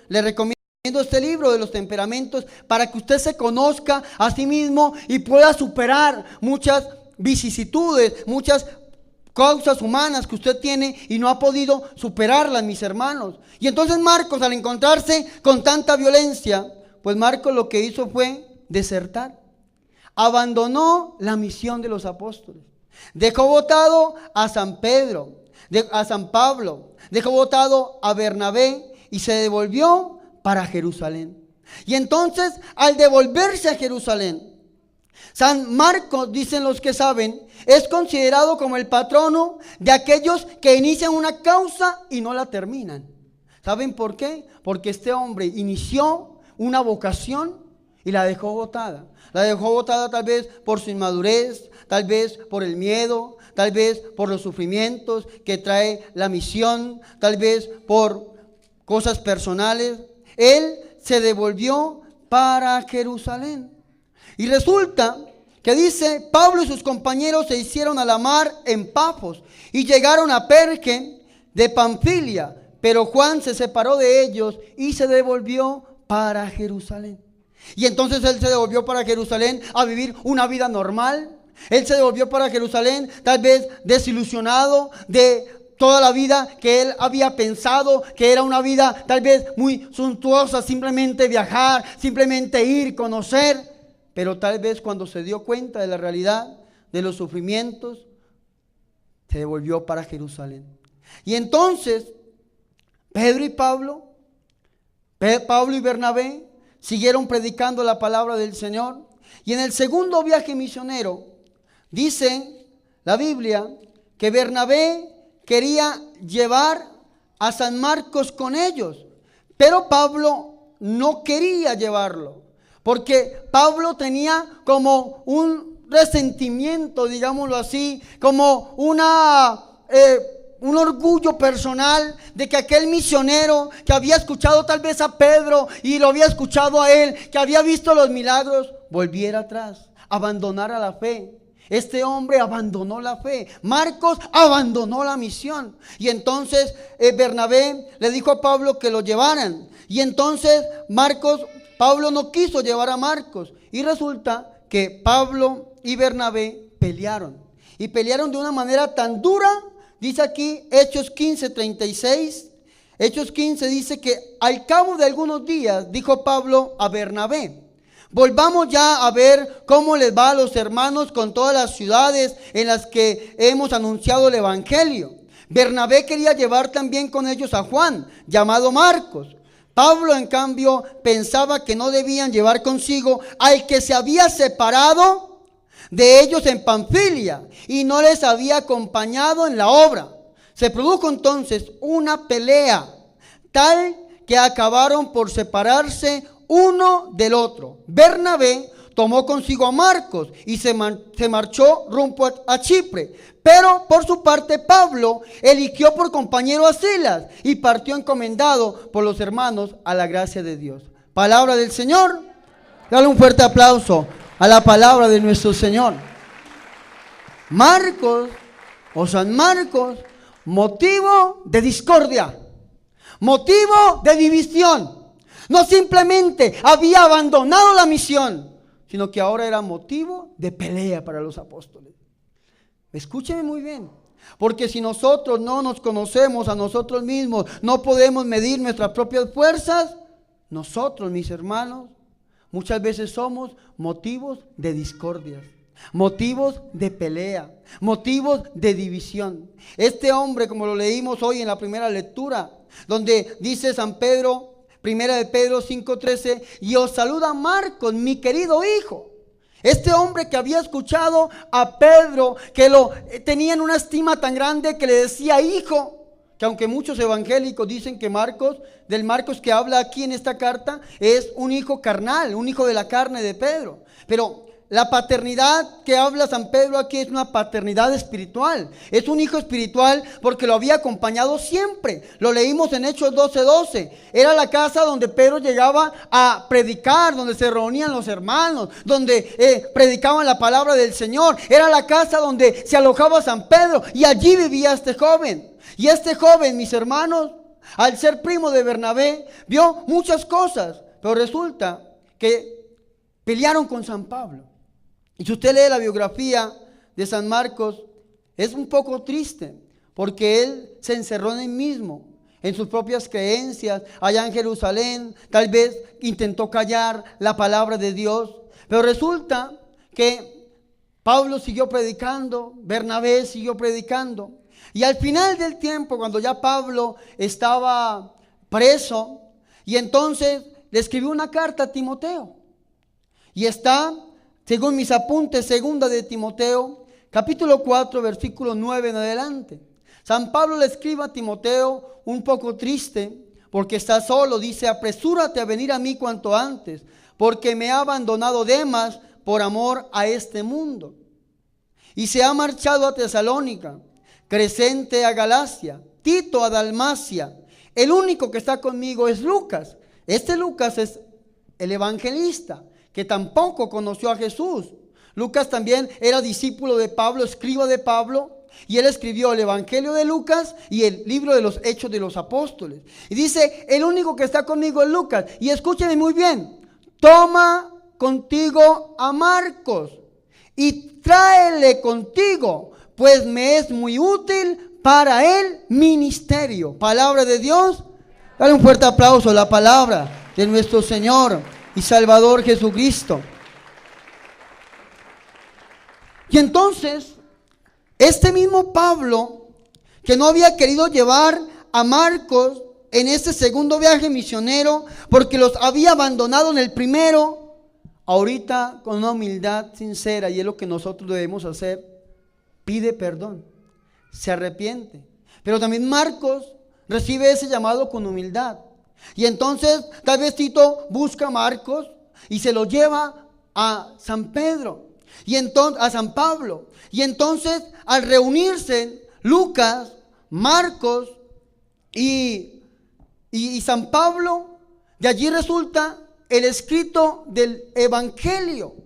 le recomiendo este libro de los temperamentos para que usted se conozca a sí mismo y pueda superar muchas vicisitudes, muchas causas humanas que usted tiene y no ha podido superarlas, mis hermanos. Y entonces Marcos, al encontrarse con tanta violencia, pues Marcos lo que hizo fue desertar. Abandonó la misión de los apóstoles. Dejó botado a San Pedro, a San Pablo, dejó botado a Bernabé y se devolvió para Jerusalén. Y entonces, al devolverse a Jerusalén, San Marcos, dicen los que saben, es considerado como el patrono de aquellos que inician una causa y no la terminan. ¿Saben por qué? Porque este hombre inició una vocación y la dejó botada. La dejó botada tal vez por su inmadurez, tal vez por el miedo, tal vez por los sufrimientos que trae la misión, tal vez por cosas personales. Él se devolvió para Jerusalén. Y resulta que dice, Pablo y sus compañeros se hicieron a la mar en Pafos y llegaron a Perge de Panfilia, pero Juan se separó de ellos y se devolvió para Jerusalén. Y entonces él se devolvió para Jerusalén a vivir una vida normal. Él se devolvió para Jerusalén tal vez desilusionado de toda la vida que él había pensado que era una vida tal vez muy suntuosa, simplemente viajar, simplemente ir, conocer. Pero tal vez cuando se dio cuenta de la realidad de los sufrimientos, se devolvió para Jerusalén. Y entonces Pedro y Pablo y Bernabé siguieron predicando la palabra del Señor. Y en el segundo viaje misionero, dice la Biblia que Bernabé quería llevar a San Marcos con ellos, pero Pablo no quería llevarlo. Porque Pablo tenía como un resentimiento, digámoslo así, como un orgullo personal de que aquel misionero que había escuchado tal vez a Pedro y lo había escuchado a él, que había visto los milagros, volviera atrás, abandonara la fe. Este hombre abandonó la fe. Marcos abandonó la misión. Y entonces Bernabé le dijo a Pablo que lo llevaran. Y entonces Pablo no quiso llevar a Marcos. Y resulta que Pablo y Bernabé pelearon. Y pelearon de una manera tan dura. Dice aquí Hechos 15:36. Hechos 15 dice que al cabo de algunos días dijo Pablo a Bernabé: volvamos ya a ver cómo les va a los hermanos con todas las ciudades en las que hemos anunciado el evangelio. Bernabé quería llevar también con ellos a Juan, llamado Marcos. Pablo, en cambio, pensaba que no debían llevar consigo al que se había separado de ellos en Panfilia y no les había acompañado en la obra. Se produjo entonces una pelea tal que acabaron por separarse uno del otro. Bernabé tomó consigo a Marcos y se marchó rumbo a Chipre. Pero por su parte Pablo eligió por compañero a Silas y partió encomendado por los hermanos a la gracia de Dios. Palabra del Señor. Dale un fuerte aplauso a la palabra de nuestro Señor. Marcos o San Marcos, motivo de discordia, motivo de división. No simplemente había abandonado la misión, sino que ahora era motivo de pelea para los apóstoles. Escúcheme muy bien, porque si nosotros no nos conocemos a nosotros mismos, no podemos medir nuestras propias fuerzas, nosotros, mis hermanos, muchas veces somos motivos de discordia, motivos de pelea, motivos de división. Este hombre, como lo leímos hoy en la primera lectura, donde dice San Pedro, primera de Pedro 5:13, y os saluda Marcos, mi querido hijo. Este hombre que había escuchado a Pedro, que lo tenía en una estima tan grande que le decía hijo, que aunque muchos evangélicos dicen que del Marcos que habla aquí en esta carta, es un hijo carnal, un hijo de la carne de Pedro. Pero la paternidad que habla San Pedro aquí es una paternidad espiritual. Es un hijo espiritual porque lo había acompañado siempre. Lo leímos en Hechos 12:12. Era la casa donde Pedro llegaba a predicar, donde se reunían los hermanos, donde predicaban la palabra del Señor. Era la casa donde se alojaba San Pedro y allí vivía este joven. Y este joven, mis hermanos, al ser primo de Bernabé, vio muchas cosas, pero resulta que pelearon con San Pablo. Y si usted lee la biografía de San Marcos, es un poco triste, porque él se encerró en él mismo, en sus propias creencias, allá en Jerusalén. Tal vez intentó callar la palabra de Dios, pero resulta que Pablo siguió predicando, Bernabé siguió predicando, y al final del tiempo, cuando ya Pablo estaba preso, y entonces le escribió una carta a Timoteo, y está, según mis apuntes, segunda de Timoteo, capítulo 4, versículo 9 en adelante. San Pablo le escribe a Timoteo un poco triste, porque está solo. Dice: apresúrate a venir a mí cuanto antes, porque me ha abandonado Demas por amor a este mundo, y se ha marchado a Tesalónica, Crescente a Galacia, Tito a Dalmacia. El único que está conmigo es Lucas. Este Lucas es el evangelista, que tampoco conoció a Jesús. Lucas también era discípulo de Pablo, escriba de Pablo, y él escribió el Evangelio de Lucas y el libro de los Hechos de los Apóstoles. Y dice: el único que está conmigo es Lucas. Y escúcheme muy bien: toma contigo a Marcos y tráele contigo, pues me es muy útil para el ministerio. Palabra de Dios. Dale un fuerte aplauso a la palabra de nuestro Señor y Salvador Jesucristo. Y entonces, este mismo Pablo, que no había querido llevar a Marcos en este segundo viaje misionero, porque los había abandonado en el primero, ahorita con una humildad sincera, y es lo que nosotros debemos hacer, pide perdón, se arrepiente. Pero también Marcos recibe ese llamado con humildad. Y entonces tal vez Tito busca a Marcos y se lo lleva a San Pedro, y entonces a San Pablo. Y entonces, al reunirse Lucas, Marcos y San Pablo, de allí resulta el escrito del Evangelio.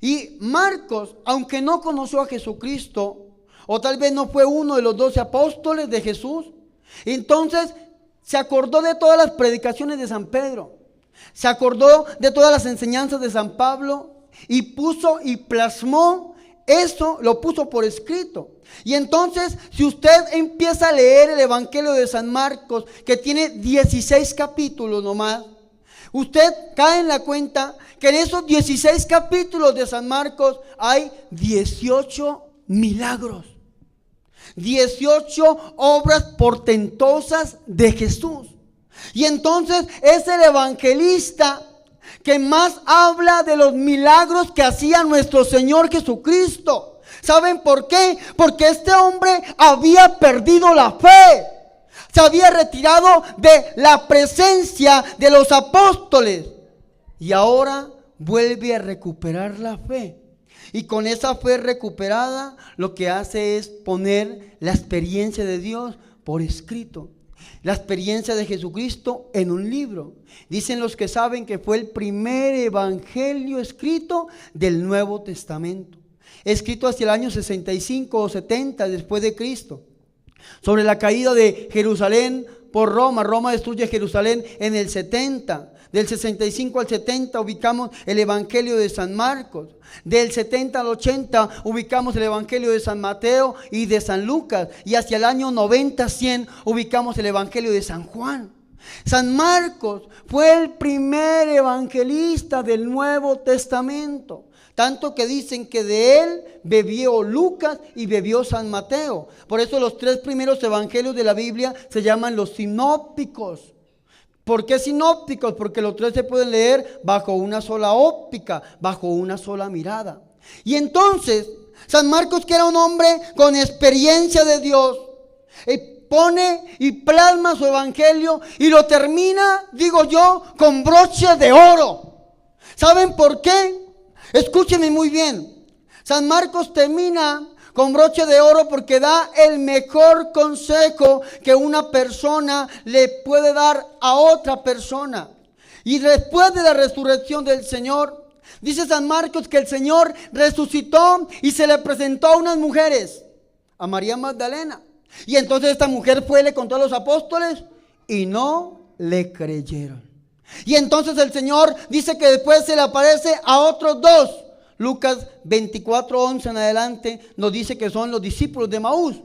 Y Marcos, aunque no conoció a Jesucristo, o tal vez no fue uno de los 12 apóstoles de Jesús, entonces se acordó de todas las predicaciones de San Pedro, se acordó de todas las enseñanzas de San Pablo, y puso y plasmó eso, lo puso por escrito. Y entonces, si usted empieza a leer el Evangelio de San Marcos, que tiene 16 capítulos nomás, usted cae en la cuenta que en esos 16 capítulos de San Marcos hay 18 milagros, 18 obras portentosas de Jesús. Y entonces es el evangelista que más habla de los milagros que hacía nuestro Señor Jesucristo. ¿Saben por qué? Porque este hombre había perdido la fe, se había retirado de la presencia de los apóstoles, y ahora vuelve a recuperar la fe. Y con esa fe recuperada, lo que hace es poner la experiencia de Dios por escrito, la experiencia de Jesucristo en un libro. Dicen los que saben que fue el primer evangelio escrito del Nuevo Testamento, escrito hacia el año 65 o 70 después de Cristo, sobre la caída de Jerusalén por Roma. Roma destruye Jerusalén en el 70. Del 65 al 70 ubicamos el Evangelio de San Marcos. Del 70 al 80 ubicamos el Evangelio de San Mateo y de San Lucas. Y hacia el año 90-100 ubicamos el Evangelio de San Juan. San Marcos fue el primer evangelista del Nuevo Testamento. Tanto que dicen que de él bebió Lucas y bebió San Mateo. Por eso los 3 primeros evangelios de la Biblia se llaman los sinópticos. ¿Por qué sinópticos? Porque los 3 se pueden leer bajo una sola óptica, bajo una sola mirada. Y entonces, San Marcos, que era un hombre con experiencia de Dios, pone y plasma su evangelio y lo termina, digo yo, con broche de oro. ¿Saben por qué? Escúchenme muy bien. San Marcos termina con broche de oro porque da el mejor consejo que una persona le puede dar a otra persona. Y después de la resurrección del Señor, dice San Marcos que el Señor resucitó y se le presentó a unas mujeres, a María Magdalena. Y entonces esta mujer fue y le contó a los apóstoles, y no le creyeron. Y entonces el Señor dice que después se le aparece a otros dos. Lucas 24:11 en adelante nos dice que son los discípulos de Emaús.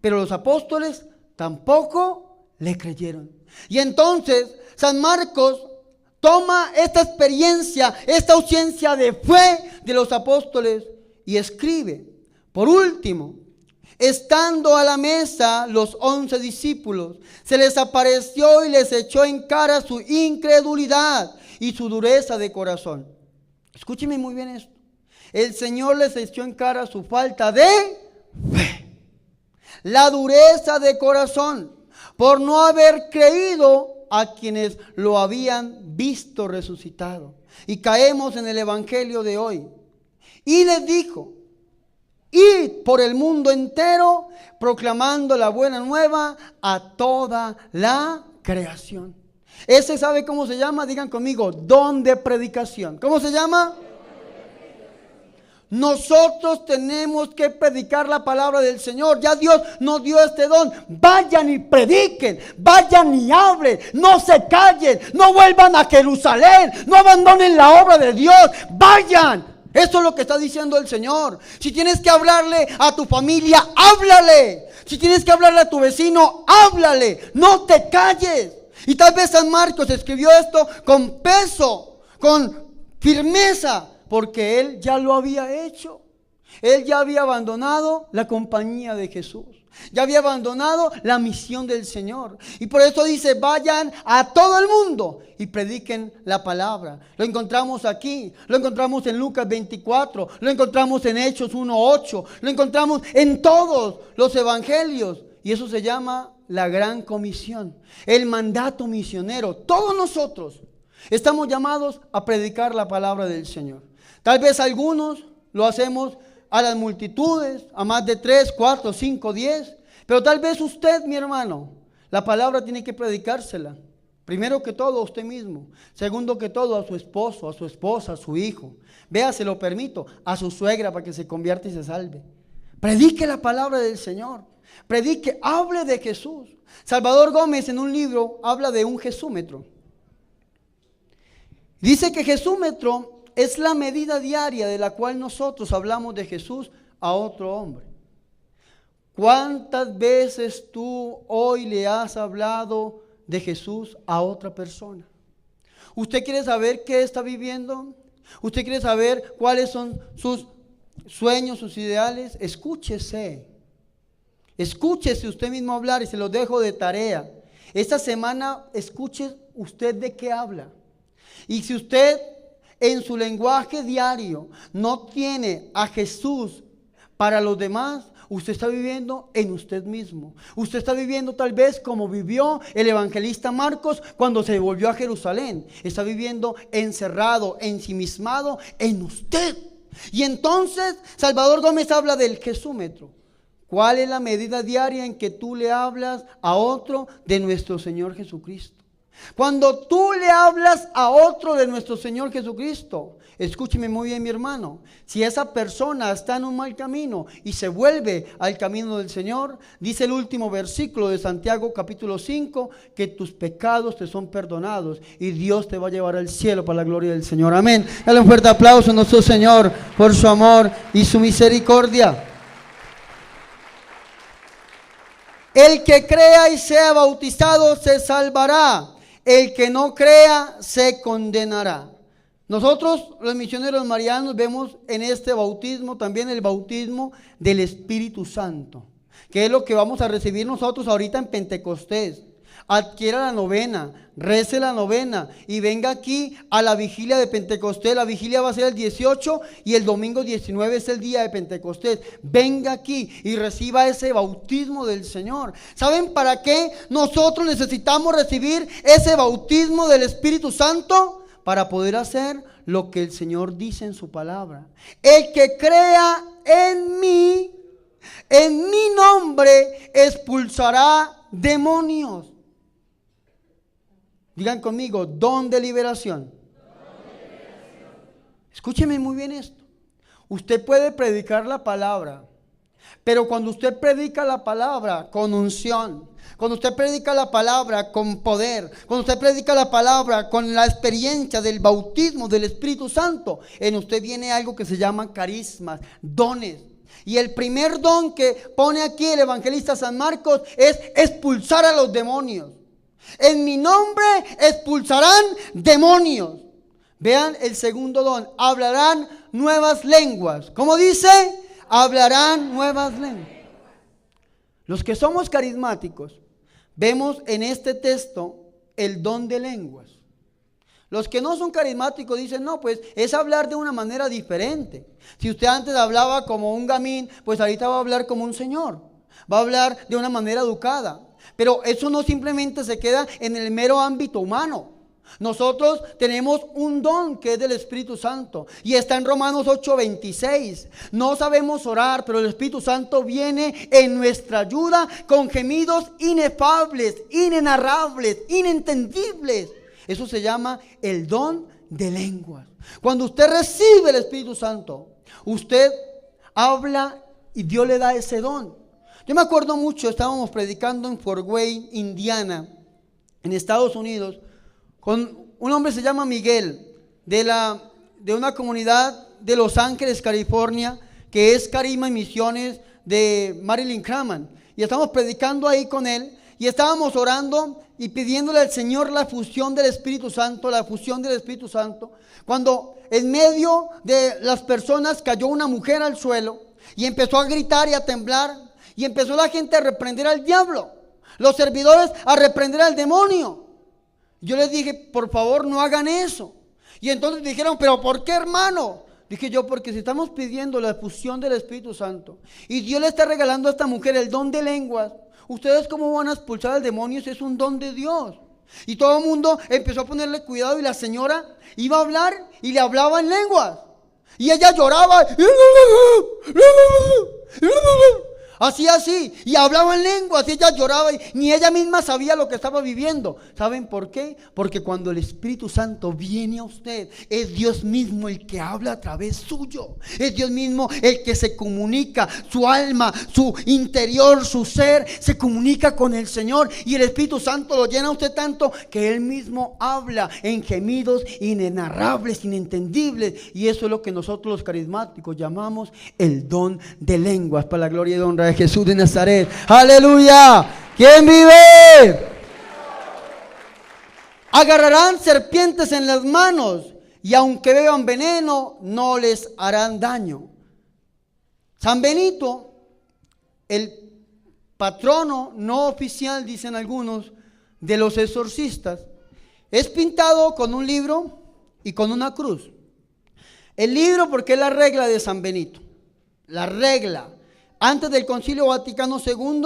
Pero los apóstoles tampoco le creyeron. Y entonces San Marcos toma esta experiencia, esta ausencia de fe de los apóstoles y escribe: por último, estando a la mesa los 11 discípulos, se les apareció y les echó en cara su incredulidad y su dureza de corazón. Escúcheme muy bien esto. El Señor les echó en cara su falta de fe, la dureza de corazón, por no haber creído a quienes lo habían visto resucitado. Y caemos en el evangelio de hoy. Y les dijo: id por el mundo entero proclamando la buena nueva a toda la creación. Ese, ¿sabe cómo se llama? Digan conmigo: don de predicación. ¿Cómo se llama? Nosotros tenemos que predicar la palabra del Señor. Ya Dios nos dio este don. Vayan y prediquen, vayan y hablen, no se callen, no vuelvan a Jerusalén, no abandonen la obra de Dios, vayan. Eso es lo que está diciendo el Señor. Si tienes que hablarle a tu familia, háblale. Si tienes que hablarle a tu vecino, háblale, no te calles. Y tal vez San Marcos escribió esto con peso, con firmeza, porque él ya lo había hecho. Él ya había abandonado la compañía de Jesús. Ya había abandonado la misión del Señor. Y por eso dice: vayan a todo el mundo y prediquen la palabra. Lo encontramos aquí, lo encontramos en Lucas 24, lo encontramos en Hechos 1:8, lo encontramos en todos los evangelios. Y eso se llama la gran comisión, el mandato misionero. Todos nosotros estamos llamados a predicar la palabra del Señor. Tal vez algunos lo hacemos a las multitudes, a más de 3, 4, 5, 10. Pero tal vez usted, mi hermano, la palabra tiene que predicársela. Primero que todo a usted mismo. Segundo que todo a su esposo, a su esposa, a su hijo. Vea, se lo permito, a su suegra para que se convierta y se salve. Predique la palabra del Señor. Predique, hable de Jesús. Salvador Gómez en un libro habla de un jesúmetro. Dice que jesúmetro es la medida diaria de la cual nosotros hablamos de Jesús a otro hombre. ¿Cuántas veces tú hoy le has hablado de Jesús a otra persona? ¿Usted quiere saber qué está viviendo? ¿Usted quiere saber cuáles son sus sueños, sus ideales? Escúchese. Escúchese usted mismo hablar, y se lo dejo de tarea. Esta semana escuche usted de qué habla. Y si usted en su lenguaje diario no tiene a Jesús para los demás, usted está viviendo en usted mismo. Usted está viviendo tal vez como vivió el evangelista Marcos cuando se volvió a Jerusalén. Está viviendo encerrado, ensimismado en usted. Y entonces Salvador Gómez habla del jesúmetro. ¿Cuál es la medida diaria en que tú le hablas a otro de nuestro Señor Jesucristo? Cuando tú le hablas a otro de nuestro Señor Jesucristo, escúcheme muy bien, mi hermano, si esa persona está en un mal camino y se vuelve al camino del Señor, dice el último versículo de Santiago capítulo 5, que tus pecados te son perdonados y Dios te va a llevar al cielo para la gloria del Señor. Amén. Dale un fuerte aplauso a nuestro Señor por su amor y su misericordia. El que crea y sea bautizado se salvará. El que no crea se condenará. Nosotros, los misioneros marianos, vemos en este bautismo también el bautismo del Espíritu Santo, que es lo que vamos a recibir nosotros ahorita en Pentecostés. Adquiera la novena, rece la novena y venga aquí a la vigilia de Pentecostés. La vigilia va a ser el 18 y el domingo 19 es el día de Pentecostés. Venga aquí y reciba ese bautismo del Señor. ¿Saben para qué nosotros necesitamos recibir ese bautismo del Espíritu Santo? Para poder hacer lo que el Señor dice en su palabra. El que crea en mi nombre, expulsará demonios. Digan conmigo, don de liberación. Escúcheme muy bien esto. Usted puede predicar la palabra Pero cuando usted predica la palabra con unción, cuando usted predica la palabra con poder, cuando usted predica la palabra con la experiencia del bautismo del Espíritu Santo, en usted viene algo que se llama carismas, dones. Y el primer don que pone aquí el evangelista San Marcos es expulsar a los demonios. En mi nombre expulsarán demonios. Vean el segundo don, hablarán nuevas lenguas. ¿Cómo dice? Hablarán nuevas lenguas. Los que somos carismáticos, vemos en este texto el don de lenguas. Los que no son carismáticos dicen, no, pues es hablar de una manera diferente. Si usted antes hablaba como un gamín, pues ahorita va a hablar como un señor. Va a hablar de una manera educada. Pero eso no simplemente se queda en el mero ámbito humano. Nosotros tenemos un don que es del Espíritu Santo y está en Romanos 8:26. No sabemos orar, pero el Espíritu Santo viene en nuestra ayuda con gemidos inefables, inenarrables, inentendibles. Eso se llama el don de lenguas. Cuando usted recibe el Espíritu Santo, usted habla y Dios le da ese don. Yo me acuerdo mucho, estábamos predicando en Fort Wayne, Indiana, en Estados Unidos, con un hombre se llama Miguel, de una comunidad de Los Ángeles, California, que es Carisma y Misiones de Marilyn Craman. Y estamos predicando ahí con él y estábamos orando y pidiéndole al Señor la fusión del Espíritu Santo, la fusión del Espíritu Santo. Cuando en medio de las personas cayó una mujer al suelo y empezó a gritar y a temblar y empezó la gente a reprender al diablo, los servidores a reprender al demonio. Yo les dije, por favor, no hagan eso. Y entonces dijeron, pero ¿por qué, hermano? Dije yo, porque si estamos pidiendo la fusión del Espíritu Santo y Dios le está regalando a esta mujer el don de lenguas, ¿ustedes cómo van a expulsar al demonio si es un don de Dios? Y todo el mundo empezó a ponerle cuidado y la señora iba a hablar y le hablaba en lenguas. Y ella lloraba. Así, y hablaba en lenguas, y ella lloraba, y ni ella misma sabía lo que estaba viviendo. ¿Saben por qué? Porque cuando el Espíritu Santo viene a usted, es Dios mismo el que habla a través suyo. Es Dios mismo el que se comunica, su alma, su interior, su ser, se comunica con el Señor. Y el Espíritu Santo lo llena a usted tanto que Él mismo habla en gemidos inenarrables, inentendibles. Y eso es lo que nosotros los carismáticos llamamos el don de lenguas, para la gloria y honra de Jesús de Nazaret. ¡Aleluya! ¿Quién vive? Agarrarán serpientes en las manos y aunque beban veneno no les harán daño. San Benito, el patrono no oficial, dicen algunos, de los exorcistas, es pintado con un libro y con una cruz. El libro porque es la regla de San Benito, la regla. Antes del Concilio Vaticano II,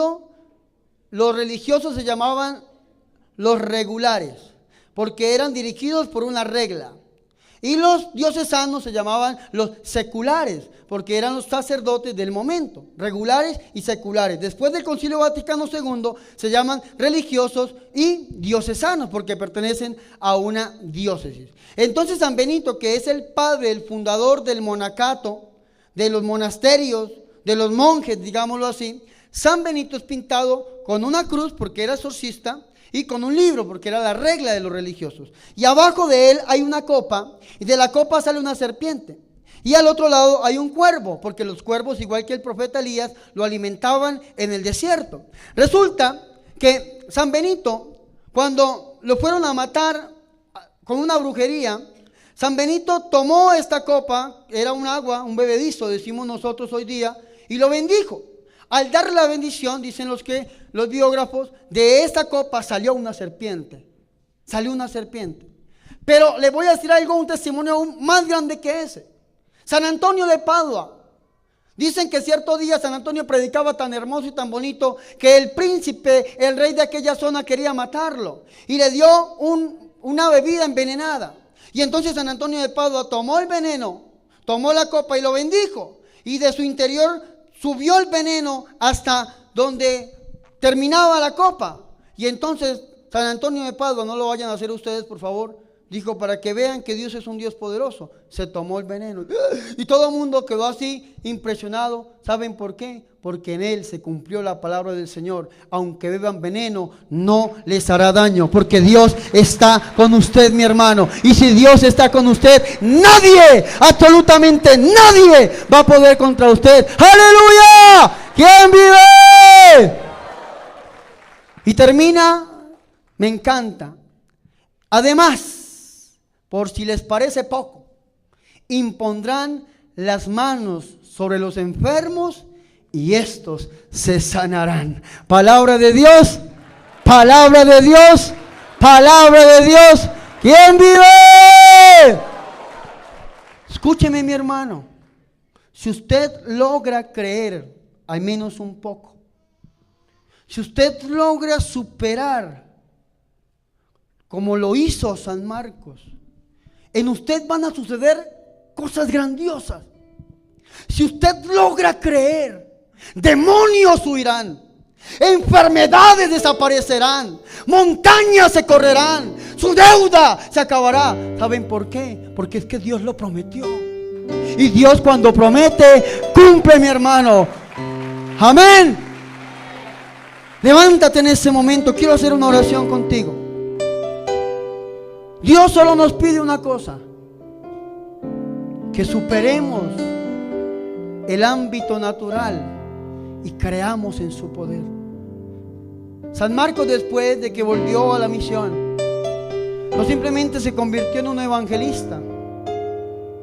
los religiosos se llamaban los regulares, porque eran dirigidos por una regla. Y los diocesanos se llamaban los seculares, porque eran los sacerdotes del momento, regulares y seculares. Después del Concilio Vaticano II se llaman religiosos y diocesanos, porque pertenecen a una diócesis. Entonces San Benito, que es el padre, el fundador del monacato, de los monasterios, de los monjes, digámoslo así, San Benito es pintado con una cruz porque era exorcista y con un libro porque era la regla de los religiosos. Y abajo de él hay una copa y de la copa sale una serpiente. Y al otro lado hay un cuervo, porque los cuervos, igual que el profeta Elías, lo alimentaban en el desierto. Resulta que San Benito, cuando lo fueron a matar con una brujería, San Benito tomó esta copa, era un agua, un bebedizo, decimos nosotros hoy día, y lo bendijo. Al dar la bendición, dicen los biógrafos, de esta copa salió una serpiente. Salió una serpiente. Pero le voy a decir algo, un testimonio aún más grande que ese. San Antonio de Padua. Dicen que cierto día San Antonio predicaba tan hermoso y tan bonito que el príncipe, el rey de aquella zona, quería matarlo. Y le dio una bebida envenenada. Y entonces San Antonio de Padua tomó el veneno, tomó la copa y lo bendijo. Y de su interior subió el veneno hasta donde terminaba la copa. Y entonces San Antonio de Padua, no lo vayan a hacer ustedes por favor, dijo, para que vean que Dios es un Dios poderoso, se tomó el veneno. Y todo el mundo quedó así impresionado. ¿Saben por qué? porque en él se cumplió la palabra del Señor. Aunque beban veneno, no les hará daño, porque Dios está con usted, mi hermano. Y si Dios está con usted, nadie, absolutamente nadie va a poder contra usted. ¡Aleluya! ¿Quién vive? Y termina, me encanta. Además, por si les parece poco, impondrán las manos sobre los enfermos y estos se sanarán. Palabra de Dios, palabra de Dios, palabra de Dios. ¿Quién vive? Escúcheme, mi hermano. Si usted logra creer, al menos un poco, si usted logra superar como lo hizo San Marcos, en usted van a suceder cosas grandiosas. Si usted logra creer, demonios huirán, enfermedades desaparecerán, montañas se correrán, su deuda se acabará. ¿Saben por qué? Porque es que Dios lo prometió. Y Dios cuando promete, cumple, mi hermano. Amén. Levántate en ese momento, quiero hacer una oración contigo. Dios solo nos pide una cosa: que superemos el ámbito natural y creamos en su poder. San Marcos, después de que volvió a la misión, no simplemente se convirtió en un evangelista,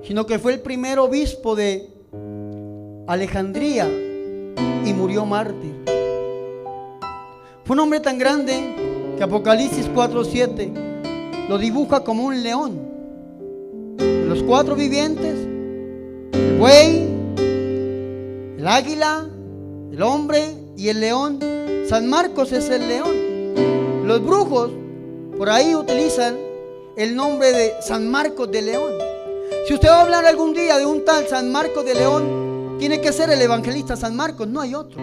sino que fue el primer obispo de Alejandría y murió mártir. Fue un hombre tan grande que Apocalipsis 4:7 lo dibuja como un león. Los 4 vivientes, el buey, el águila, el hombre y el león. San Marcos es el león. Los brujos por ahí utilizan el nombre de San Marcos de León. Si usted va a hablar algún día de un tal San Marcos de León, tiene que ser el evangelista San Marcos, no hay otro.